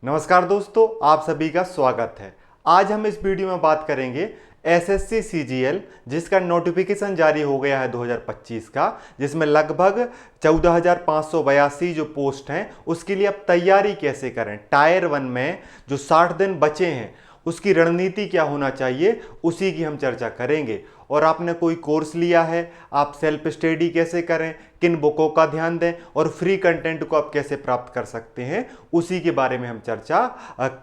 नमस्कार दोस्तों, आप सभी का स्वागत है। आज हम इस वीडियो में बात करेंगे एसएससी सीजीएल, जिसका नोटिफिकेशन जारी हो गया है 2025 का, जिसमें लगभग 14,582 जो पोस्ट हैं उसके लिए अब तैयारी कैसे करें। टायर 1 में जो 60 दिन बचे हैं उसकी रणनीति क्या होना चाहिए, उसी की हम चर्चा करेंगे। और आपने कोई कोर्स लिया है, आप सेल्फ स्टडी कैसे करें, किन बुकों का ध्यान दें और फ्री कंटेंट को आप कैसे प्राप्त कर सकते हैं, उसी के बारे में हम चर्चा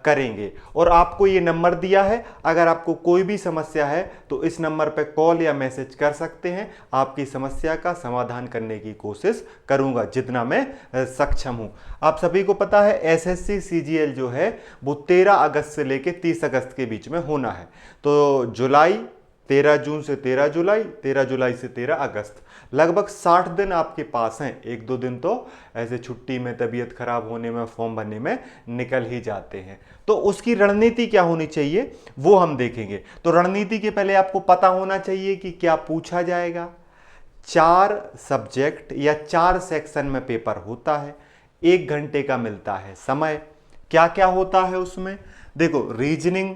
करेंगे। और आपको ये नंबर दिया है, अगर आपको कोई भी समस्या है तो इस नंबर पर कॉल या मैसेज कर सकते हैं। आपकी समस्या का समाधान करने की कोशिश करूंगा जितना मैं सक्षम हूं। आप सभी को पता है एसएससी सीजीएल जो है वो 13 अगस्त से लेकर 30 अगस्त के बीच में होना है। तो जुलाई 13 जून से 13 जुलाई, 13 जुलाई से 13 अगस्त, लगभग 60 दिन आपके पास हैं। एक दो दिन तो ऐसे छुट्टी में, तबीयत खराब होने में, फॉर्म भरने में निकल ही जाते हैं। तो उसकी रणनीति क्या होनी चाहिए वो हम देखेंगे। तो रणनीति के पहले आपको पता होना चाहिए कि क्या पूछा जाएगा। 4 सब्जेक्ट या 4 सेक्शन में पेपर होता है, 1 घंटे का मिलता है समय। क्या क्या होता है उसमें, देखो, रीजनिंग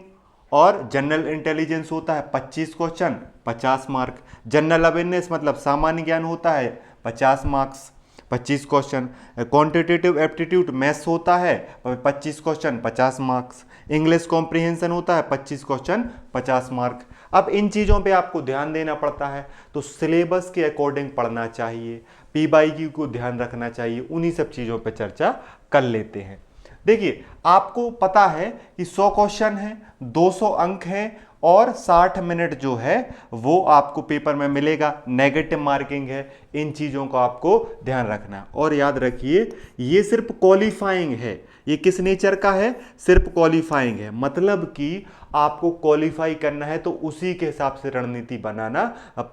और जनरल इंटेलिजेंस होता है 25 क्वेश्चन 50 मार्क। जनरल अवेयरनेस मतलब सामान्य ज्ञान होता है 50 marks 25 question. Quantitative aptitude maths होता है 25 क्वेश्चन 50 मार्क्स। इंग्लिश कॉम्प्रिहेंशन होता है 25 क्वेश्चन 50 मार्क। अब इन चीज़ों पे आपको ध्यान देना पड़ता है, तो सिलेबस के अकॉर्डिंग पढ़ना चाहिए, पी बाई क्यू को ध्यान रखना चाहिए। उन्हीं सब चीज़ों पे चर्चा कर लेते हैं। देखिए, आपको पता है कि 100 क्वेश्चन है, 200 अंक हैं और 60 मिनट जो है वो आपको पेपर में मिलेगा। नेगेटिव मार्किंग है, इन चीज़ों को आपको ध्यान रखना। और याद रखिए, ये सिर्फ क्वालिफाइंग है। ये किस नेचर का है, सिर्फ क्वालिफाइंग है, मतलब कि आपको क्वालिफाई करना है तो उसी के हिसाब से रणनीति बनाना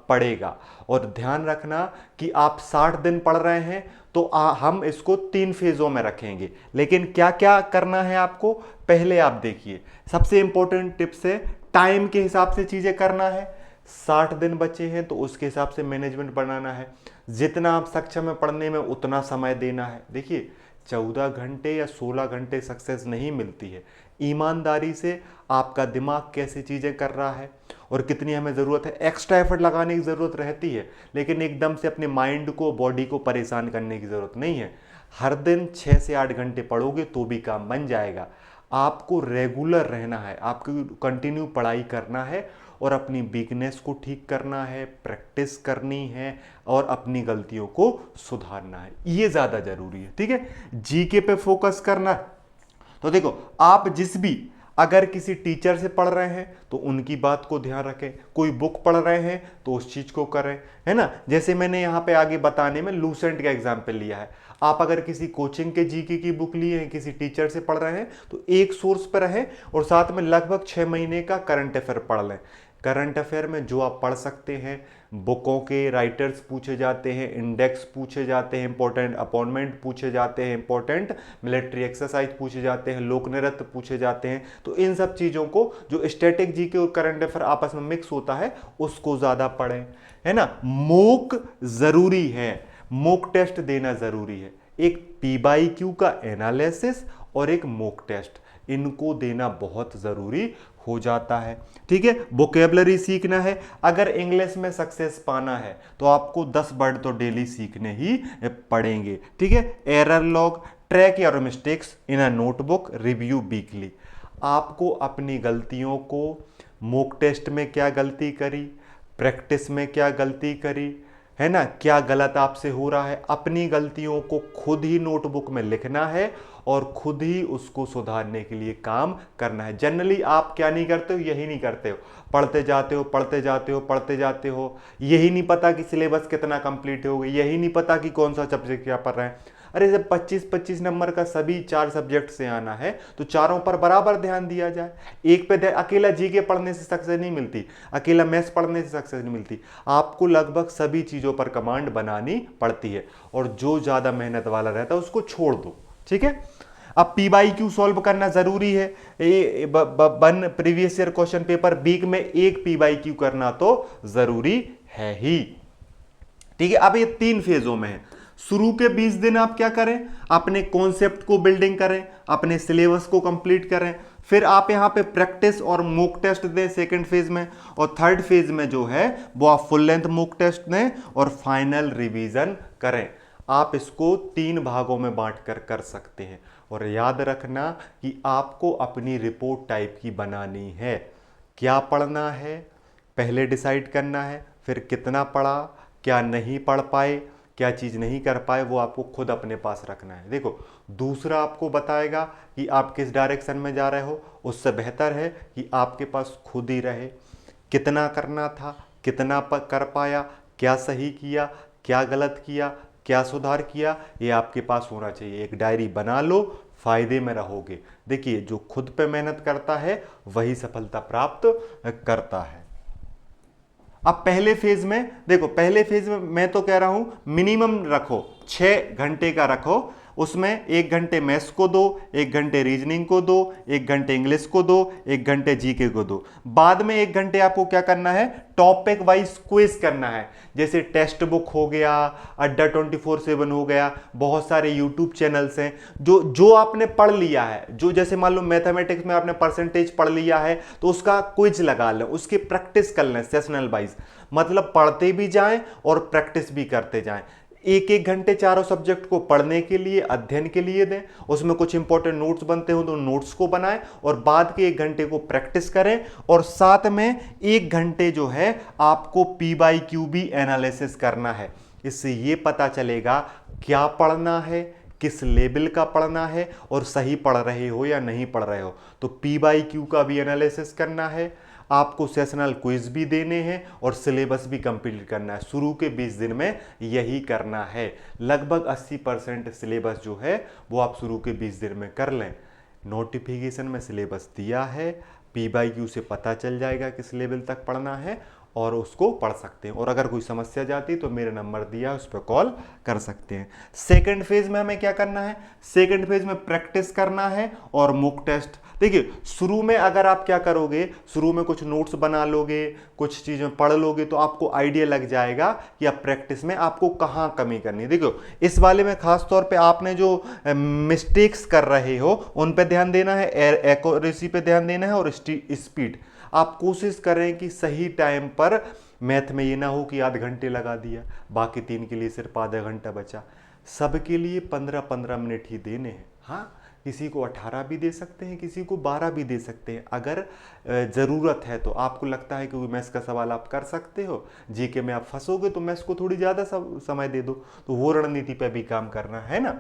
पड़ेगा। और ध्यान रखना कि आप 60 दिन पढ़ रहे हैं तो हम इसको 3 फेजों में रखेंगे। लेकिन क्या क्या करना है आपको, पहले आप देखिए, सबसे इंपॉर्टेंट टिप्स है, टाइम के हिसाब से चीजें करना है। 60 दिन बचे हैं तो उसके हिसाब से मैनेजमेंट बनाना है। जितना आप सक्षम है पढ़ने में उतना समय देना है। देखिए, 14 घंटे या 16 घंटे सक्सेस नहीं मिलती है। ईमानदारी से आपका दिमाग कैसी चीज़ें कर रहा है और कितनी हमें ज़रूरत है, एक्स्ट्रा एफर्ट लगाने की ज़रूरत रहती है, लेकिन एकदम से अपने माइंड को, बॉडी को परेशान करने की ज़रूरत नहीं है। हर दिन 6 से 8 घंटे पढ़ोगे तो भी काम बन जाएगा। आपको रेगुलर रहना है, आपको कंटिन्यू पढ़ाई करना है और अपनी वीकनेस को ठीक करना है, प्रैक्टिस करनी है और अपनी गलतियों को सुधारना है। ये ज़्यादा ज़रूरी है, ठीक है। जीके पे फोकस करना। तो देखो, आप जिस भी, अगर किसी टीचर से पढ़ रहे हैं तो उनकी बात को ध्यान रखें, कोई बुक पढ़ रहे हैं तो उस चीज़ को करें, है ना। जैसे मैंने यहाँ पे आगे बताने में लूसेंट का एग्जाम्पल लिया है। आप अगर किसी कोचिंग के जीके की बुक लिए हैं, किसी टीचर से पढ़ रहे हैं, तो एक सोर्स पर रहें और साथ में लगभग 6 महीने का करंट अफेयर पढ़ लें। करंट अफेयर में जो आप पढ़ सकते हैं, बुकों के राइटर्स पूछे जाते हैं, इंडेक्स पूछे जाते हैं, इंपॉर्टेंट अपॉइंटमेंट पूछे जाते हैं, इंपॉर्टेंट मिलिट्री एक्सरसाइज पूछे जाते हैं, लोक नृत्य पूछे जाते हैं। तो इन सब चीज़ों को, जो स्टैटिक जीके और करंट अफेयर आपस में मिक्स होता है, उसको ज़्यादा पढ़ें, है ना। मॉक ज़रूरी है, मॉक टेस्ट देना ज़रूरी है। एक पी बाई क्यू का एनालिसिस और एक मॉक टेस्ट, इनको देना बहुत ज़रूरी हो जाता है, ठीक है। वोकेबलरी सीखना है। अगर इंग्लिश में सक्सेस पाना है तो आपको 10 वर्ड तो डेली सीखने ही पड़ेंगे, ठीक है। Error log, track your mistakes in a notebook, review weekly. आपको अपनी गलतियों को, मॉक टेस्ट में क्या गलती करी, प्रैक्टिस में क्या गलती करी, है ना, क्या गलत आपसे हो रहा है, अपनी गलतियों को खुद ही नोटबुक में लिखना है और खुद ही उसको सुधारने के लिए काम करना है। जनरली आप क्या नहीं करते हो, यही नहीं करते हो, पढ़ते जाते हो, पढ़ते जाते हो, पढ़ते जाते हो, यही नहीं पता कि सिलेबस कितना कंप्लीट हो गया, यही नहीं पता कि कौन सा सब्जेक्ट क्या पढ़ रहे हैं। अरे जब 25-25 नंबर का सभी 4 सब्जेक्ट से आना है तो चारों पर बराबर ध्यान दिया जाए। एक पे अकेला जीके पढ़ने से सक्सेस नहीं मिलती, अकेला मैथ्स पढ़ने से सक्सेस नहीं मिलती। आपको लगभग सभी चीज़ों पर कमांड बनानी पड़ती है और जो ज़्यादा मेहनत वाला रहता है उसको छोड़ दो, ठीक है। अब पी बाई क्यू सॉल्व करना जरूरी है। One previous year question paper week में एक पी बाई क्यू करना तो जरूरी है ही, ठीक है। अब ये 3 फेजों में है। शुरू के 20 दिन आप क्या करें, अपने कॉन्सेप्ट को बिल्डिंग करें, अपने सिलेबस को कंप्लीट करें, फिर आप यहाँ पे प्रैक्टिस और मॉक टेस्ट दें सेकंड फेज में, और थर्ड फेज में जो है वो आप फुल लेंथ मॉक टेस्ट दें और फाइनल रिवीजन करें। आप इसको 3 भागों में बांट कर सकते हैं। और याद रखना कि आपको अपनी रिपोर्ट टाइप की बनानी है। क्या पढ़ना है पहले डिसाइड करना है, फिर कितना पढ़ा, क्या नहीं पढ़ पाए, क्या चीज़ नहीं कर पाए, वो आपको खुद अपने पास रखना है। देखो, दूसरा आपको बताएगा कि आप किस डायरेक्शन में जा रहे हो, उससे बेहतर है कि आपके पास खुद ही रहे। कितना करना था, कितना कर पाया, क्या सही किया, क्या गलत किया, क्या सुधार किया, ये आपके पास होना चाहिए। एक डायरी बना लो, फायदे में रहोगे। देखिए, जो खुद पे मेहनत करता है वही सफलता प्राप्त करता है। अब पहले फेज में देखो, पहले फेज में मैं तो कह रहा हूं मिनिमम रखो, 6 घंटे का रखो। उसमें 1 घंटे मैथ्स को दो, 1 घंटे रीजनिंग को दो, 1 घंटे इंग्लिश को दो, 1 घंटे जीके को दो। बाद में 1 घंटे आपको क्या करना है, टॉपिक वाइज क्विज करना है। जैसे टेक्स्ट बुक हो गया, अड्डा 24/7 हो गया, बहुत सारे यूट्यूब चैनल्स हैं जो आपने पढ़ लिया है। जो जैसे मान लो मैथमेटिक्स में आपने परसेंटेज पढ़ लिया है तो उसका क्विज लगा लें, उसकी प्रैक्टिस कर लें सेशनल वाइज। मतलब पढ़ते भी जाएं और प्रैक्टिस भी करते जाएं। 1-1 घंटे चारों सब्जेक्ट को पढ़ने के लिए, अध्ययन के लिए दें। उसमें कुछ इंपॉर्टेंट नोट्स बनते हो तो नोट्स को बनाएं, और बाद के 1 घंटे को प्रैक्टिस करें। और साथ में 1 घंटे जो है आपको P/Q भी एनालिसिस करना है। इससे ये पता चलेगा क्या पढ़ना है, किस लेवल का पढ़ना है, और सही पढ़ रहे हो या नहीं पढ़ रहे हो। तो P/Q का भी एनालिसिस करना है, आपको सेशनल क्विज भी देने हैं, और सिलेबस भी कंप्लीट करना है। शुरू के 20 दिन में यही करना है। लगभग 80% सिलेबस जो है वो आप शुरू के 20 दिन में कर लें। नोटिफिकेशन में सिलेबस दिया है, P/Q से पता चल जाएगा किस लेवल तक पढ़ना है, और उसको पढ़ सकते हैं। और अगर कोई समस्या जाती तो मेरा नंबर दिया है, उस पर कॉल कर सकते हैं। सेकंड फेज में हमें क्या करना है, सेकंड फेज में प्रैक्टिस करना है और मॉक टेस्ट। देखिए, शुरू में अगर आप क्या करोगे, शुरू में कुछ नोट्स बना लोगे, कुछ चीज़ें पढ़ लोगे, तो आपको आइडिया लग जाएगा कि अब प्रैक्टिस में आपको कहाँ कमी करनी है। देखो, इस वाले में खास तौर पे आपने जो मिस्टेक्स कर रहे हो उन पे ध्यान देना है, एक्यूरेसी पे ध्यान देना है, और स्पीड। आप कोशिश करें कि सही टाइम पर, मैथ में ये ना हो कि आध घंटे लगा दिया, बाकी 3 के लिए सिर्फ आधा घंटा बचा। सबके लिए 15-15 मिनट ही देने हैं। हाँ, किसी को 18 भी दे सकते हैं, किसी को 12 भी दे सकते हैं। अगर ज़रूरत है तो आपको लगता है कि मैथ्स का सवाल आप कर सकते हो, जीके में आप फंसोगे तो मैथ्स को थोड़ी ज़्यादा समय दे दो, तो वो रणनीति पे भी काम करना है ना।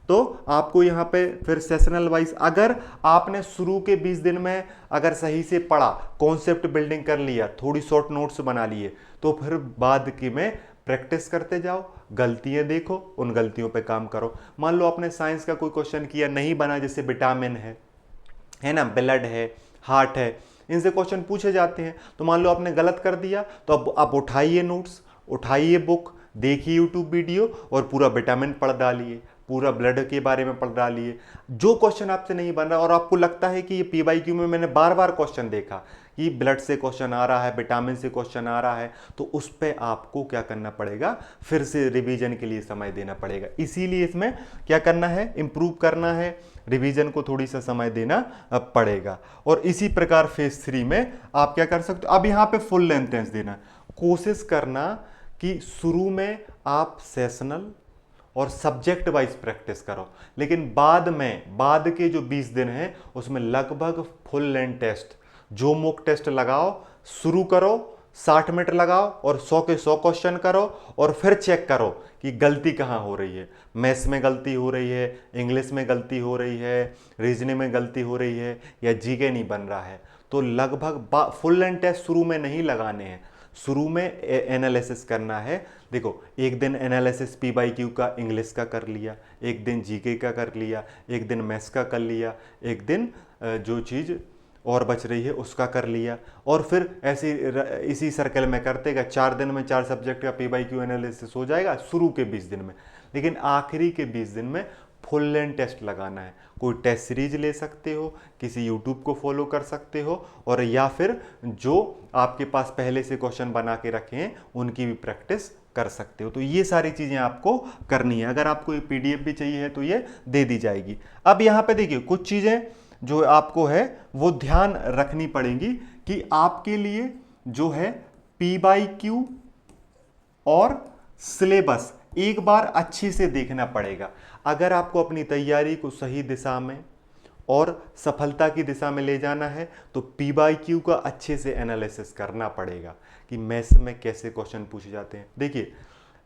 तो आपको यहाँ पे फिर सेशनल वाइज, अगर आपने शुरू के 20 दिन में अगर सही से पढ़ा, कॉन्सेप्ट बिल्डिंग कर लिया, थोड़ी शॉर्ट नोट्स बना लिए, तो फिर बाद की में प्रैक्टिस करते जाओ, गलतियां देखो, उन गलतियों पे काम करो। मान लो आपने साइंस का कोई क्वेश्चन किया, नहीं बना, जैसे विटामिन है ना, ब्लड है, हार्ट है, इनसे क्वेश्चन पूछे जाते हैं। तो मान लो आपने गलत कर दिया, तो अब आप उठाइए नोट्स, उठाइए बुक, देखिए यूट्यूब वीडियो, और पूरा विटामिन पढ़ डालिए, पूरा ब्लड के बारे में पढ़ डालिए। जो क्वेश्चन आपसे नहीं बन रहा और आपको लगता है कि ये P/Q में मैंने बार बार क्वेश्चन देखा कि ब्लड से क्वेश्चन आ रहा है, विटामिन से क्वेश्चन आ रहा है, तो उस पर आपको क्या करना पड़ेगा, फिर से रिवीजन के लिए समय देना पड़ेगा। इसीलिए इसमें क्या करना है, इंप्रूव करना है, रिवीजन को थोड़ी सा समय देना पड़ेगा। और इसी प्रकार फेज 3 में आप क्या कर सकते हो, अब यहाँ पे फुल लेंथ टेस्ट देना। कोशिश करना कि शुरू में आप सेशनल और सब्जेक्ट वाइज प्रैक्टिस करो, लेकिन बाद के जो 20 दिन हैं उसमें लगभग फुल लेंथ टेस्ट, जो मॉक टेस्ट लगाओ, शुरू करो, 60 मिनट लगाओ और 100 के 100 क्वेश्चन करो, और फिर चेक करो कि गलती कहाँ हो रही है। मैथ्स में गलती हो रही है, इंग्लिश में गलती हो रही है, रीजनिंग में गलती हो रही है, या जीके नहीं बन रहा है। तो लगभग फुल लेंथ टेस्ट शुरू में नहीं लगाने हैं, शुरू में एनालिसिस करना है। देखो, एक दिन एनालिसिस P/Q का इंग्लिश का कर लिया, एक दिन जीके का कर लिया, एक दिन मैथ्स का कर लिया, एक दिन जो चीज़ और बच रही है उसका कर लिया, और फिर ऐसे इसी सर्कल में करते गए। 4 दिन में 4 सब्जेक्ट का P/Q एनालिसिस हो जाएगा शुरू के 20 दिन में। लेकिन आखिरी के 20 दिन में फुल लेंथ टेस्ट लगाना है। कोई टेस्ट सीरीज ले सकते हो, किसी यूट्यूब को फॉलो कर सकते हो, और या फिर जो आपके पास पहले से क्वेश्चन बना के रखे हैं उनकी भी प्रैक्टिस कर सकते हो। तो ये सारी चीज़ें आपको करनी है। अगर आपको ये पीडीएफ भी चाहिए है तो ये दे दी जाएगी। अब यहाँ पे देखिए कुछ चीज़ें जो आपको है वो ध्यान रखनी पड़ेंगी कि आपके लिए जो है पी बाई क्यू और सिलेबस एक बार अच्छे से देखना पड़ेगा। अगर आपको अपनी तैयारी को सही दिशा में और सफलता की दिशा में ले जाना है तो पी बाई क्यू का अच्छे से एनालिसिस करना पड़ेगा कि मैथ्स में कैसे क्वेश्चन पूछे जाते हैं। देखिए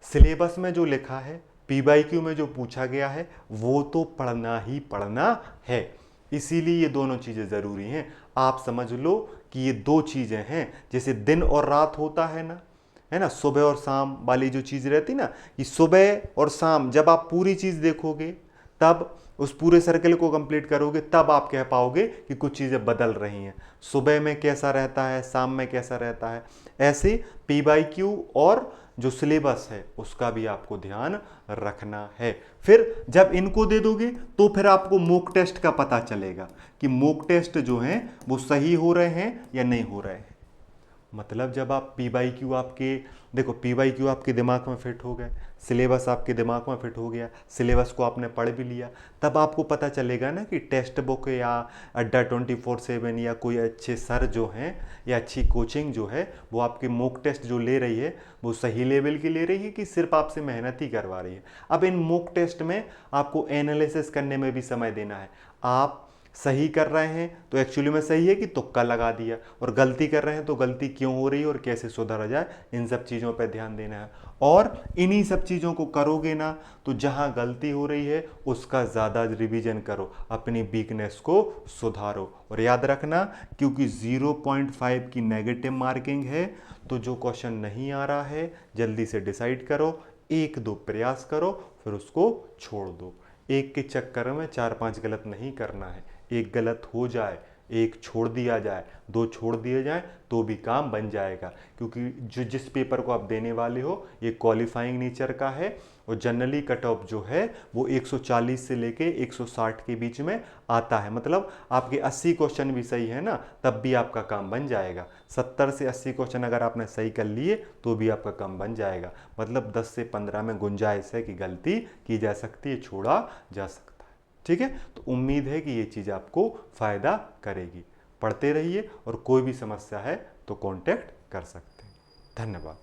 सिलेबस में जो लिखा है, पी बाई क्यू में जो पूछा गया है, वो तो पढ़ना ही पढ़ना है। इसीलिए ये दोनों चीज़ें ज़रूरी हैं। आप समझ लो कि ये दो चीज़ें हैं, जैसे दिन और रात होता है ना, है ना, सुबह और शाम वाली जो चीज़ रहती ना, कि सुबह और शाम जब आप पूरी चीज़ देखोगे तब उस पूरे सर्कल को कंप्लीट करोगे, तब आप कह पाओगे कि कुछ चीज़ें बदल रही हैं, सुबह में कैसा रहता है, शाम में कैसा रहता है। ऐसे पी बाई क्यू और जो सिलेबस है उसका भी आपको ध्यान रखना है। फिर जब इनको दे दोगे तो फिर आपको मॉक टेस्ट का पता चलेगा कि मॉक टेस्ट जो हैं वो सही हो रहे हैं या नहीं हो रहे हैं। मतलब जब आप पी बाई क्यू आपके, देखो पी बाई क्यू आपके दिमाग में फिट हो गए, सिलेबस आपके दिमाग में फिट हो गया, सिलेबस को आपने पढ़ भी लिया, तब आपको पता चलेगा ना कि टेक्स्ट बुक या अड्डा 24/7 या कोई अच्छे सर जो हैं या अच्छी कोचिंग जो है वो आपके मॉक टेस्ट जो ले रही है वो सही लेवल की ले रही है कि सिर्फ आपसे मेहनत ही करवा रही है। अब इन मॉक टेस्ट में आपको एनालिसिस करने में भी समय देना है। आप सही कर रहे हैं तो एक्चुअली में सही है कि तुक्का लगा दिया, और गलती कर रहे हैं तो गलती क्यों हो रही है और कैसे सुधरा जाए, इन सब चीज़ों पर ध्यान देना है। और इन्हीं सब चीज़ों को करोगे ना तो जहां गलती हो रही है उसका ज़्यादा रिवीजन करो, अपनी वीकनेस को सुधारो। और याद रखना, क्योंकि 0.5 की नेगेटिव मार्किंग है तो जो क्वेश्चन नहीं आ रहा है जल्दी से डिसाइड करो, एक दो प्रयास करो फिर उसको छोड़ दो। एक के चक्कर में 4-5 गलत नहीं करना है। एक गलत हो जाए, एक छोड़ दिया जाए, दो छोड़ दिए जाए तो भी काम बन जाएगा, क्योंकि जो जिस पेपर को आप देने वाले हो ये क्वालिफाइंग नेचर का है और जनरली कट ऑफ जो है वो 140 से लेके 160 के बीच में आता है। मतलब आपके 80 क्वेश्चन भी सही है ना तब भी आपका काम बन जाएगा। 70 से 80 क्वेश्चन अगर आपने सही कर लिए तो भी आपका काम बन जाएगा। मतलब 10 से 15 में गुंजाइश है कि गलती की जा सकती है, छोड़ा जा सकता है। ठीक है, तो उम्मीद है कि ये चीज़ आपको फ़ायदा करेगी। पढ़ते रहिए और कोई भी समस्या है तो कांटेक्ट कर सकते हैं। धन्यवाद।